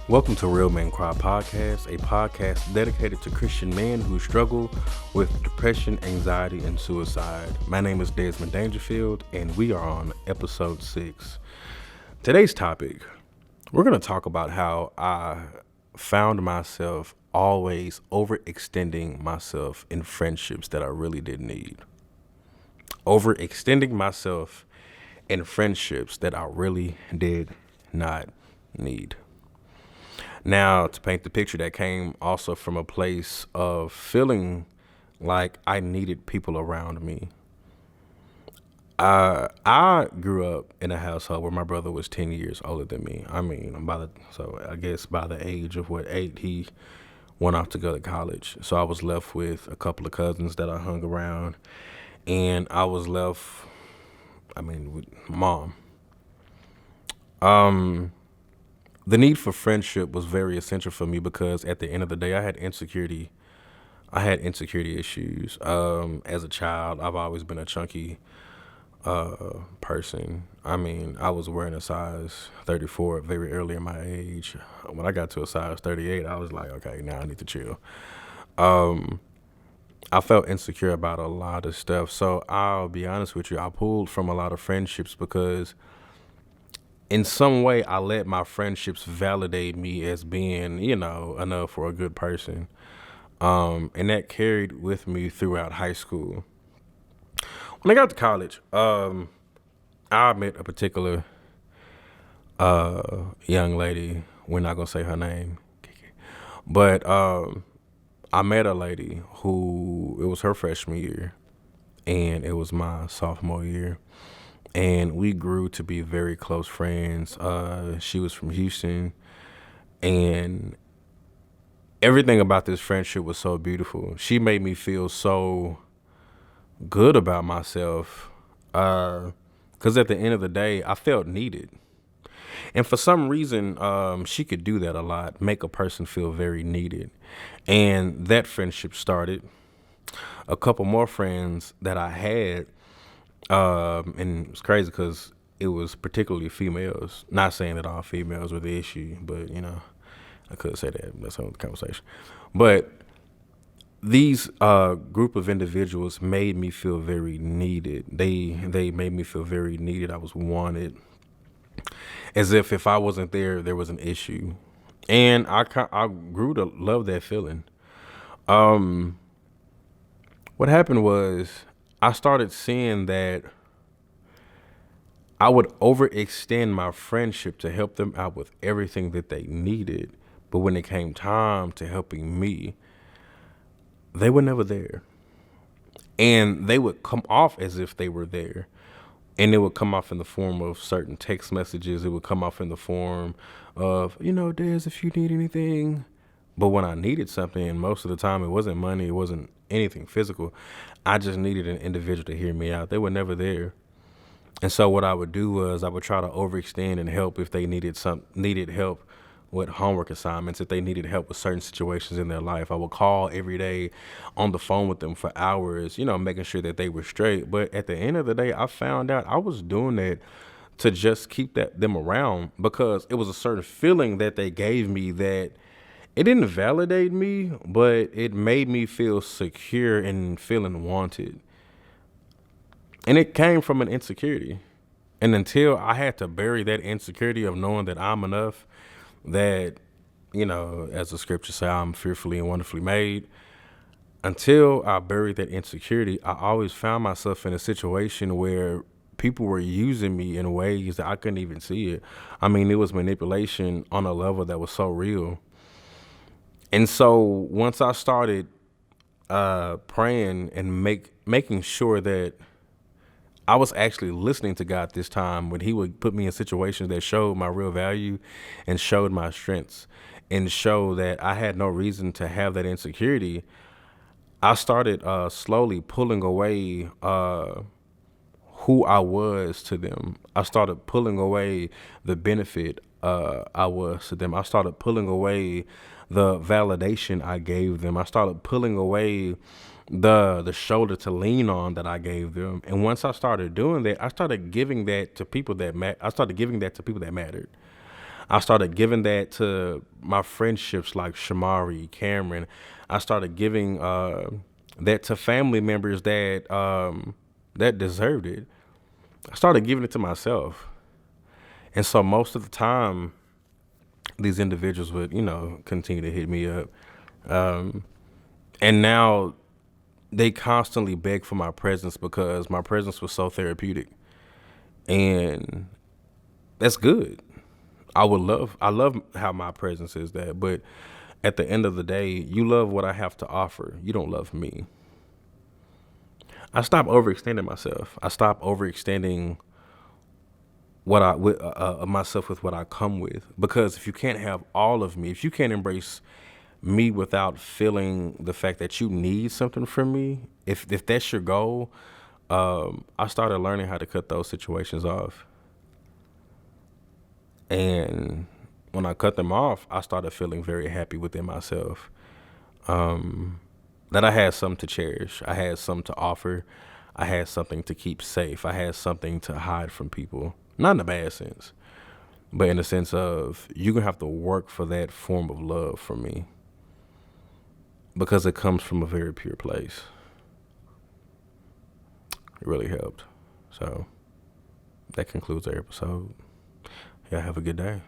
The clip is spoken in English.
Welcome to Real Men Cry Podcast, a podcast dedicated to Christian men who struggle with depression, anxiety, and suicide. My name is Desmond Dangerfield, and we are on episode 6. Today's topic, we're going to talk about how I found myself always overextending myself in friendships that I really didn't need. Overextending myself in friendships that I really did not need. Now, to paint the picture, that came also from a place of feeling like I needed people around me. I grew up in a household where my brother was 10 years older than me. I guess by the age of 8, he went off to go to college. So I was left with a couple of cousins that I hung around, and I was left, with mom. The need for friendship was very essential for me because at the end of the day, I had insecurity issues. As a child, I've always been a chunky person. I was wearing a size 34 very early in my age. When I got to a size 38, I was like, okay, now I need to chill. I felt insecure about a lot of stuff. So I'll be honest with you, I pulled from a lot of friendships because in some way I let my friendships validate me as being, enough for a good person. And that carried with me throughout high school. When I got to college, I met a particular young lady. We're not gonna say her name, but I met a lady who, it was her freshman year, and it was my sophomore year, and we grew to be very close friends. She was from Houston, and everything about this friendship was so beautiful. She made me feel so good about myself, because at the end of the day, I felt needed. And for some reason, she could do that a lot, make a person feel very needed. And that friendship started. A couple more friends that I had, and it was crazy because it was particularly females. Not saying that all females were the issue, but, I could say that. That's another conversation. But these group of individuals made me feel very needed. They made me feel very needed. I was wanted, as if I wasn't there, there was an issue. And I grew to love that feeling. What happened was I started seeing that I would overextend my friendship to help them out with everything that they needed. But when it came time to helping me, they were never there. And they would come off as if they were there. And it would come off in the form of certain text messages. It would come off in the form of, Des, if you need anything. But when I needed something, and most of the time it wasn't money, it wasn't anything physical, I just needed an individual to hear me out. They were never there. And so what I would do was I would try to overextend and help if they needed help with homework assignments, if they needed help with certain situations in their life. I would call every day on the phone with them for hours, making sure that they were straight. But at the end of the day, I found out I was doing that to just keep them around because it was a certain feeling that they gave me that it didn't validate me, but it made me feel secure and feeling wanted. And it came from an insecurity. And until I had to bury that insecurity of knowing that I'm enough, that, as the scripture says, I'm fearfully and wonderfully made. Until I buried that insecurity, I always found myself in a situation where people were using me in ways that I couldn't even see it. It was manipulation on a level that was so real. And so once I started praying and making sure that I was actually listening to God this time, when he would put me in situations that showed my real value and showed my strengths and showed that I had no reason to have that insecurity, I started slowly pulling away who I was to them. I started pulling away the benefit I was to them. I started pulling away the validation I gave them. I started pulling away the shoulder to lean on that I gave them. And once I started doing that, I started giving that to people that mattered. I started giving that to my friendships like Shamari, Cameron. I started giving that to family members that deserved it. I started giving it to myself. And so most of the time, these individuals would, continue to hit me up. Um, and now they constantly beg for my presence because my presence was so therapeutic. And that's good. I love how my presence is that. But at the end of the day, you love what I have to offer. You don't love me. I stopped overextending myself. I stopped overextending myself with what I come with. Because if you can't have all of me, if you can't embrace me without feeling the fact that you need something from me, if that's your goal, I started learning how to cut those situations off. And when I cut them off, I started feeling very happy within myself. That I had something to cherish. I had something to offer. I had something to keep safe. I had something to hide from people. Not in a bad sense, but in the sense of you're going to have to work for that form of love from me because it comes from a very pure place. It really helped. So that concludes our episode. Yeah, have a good day.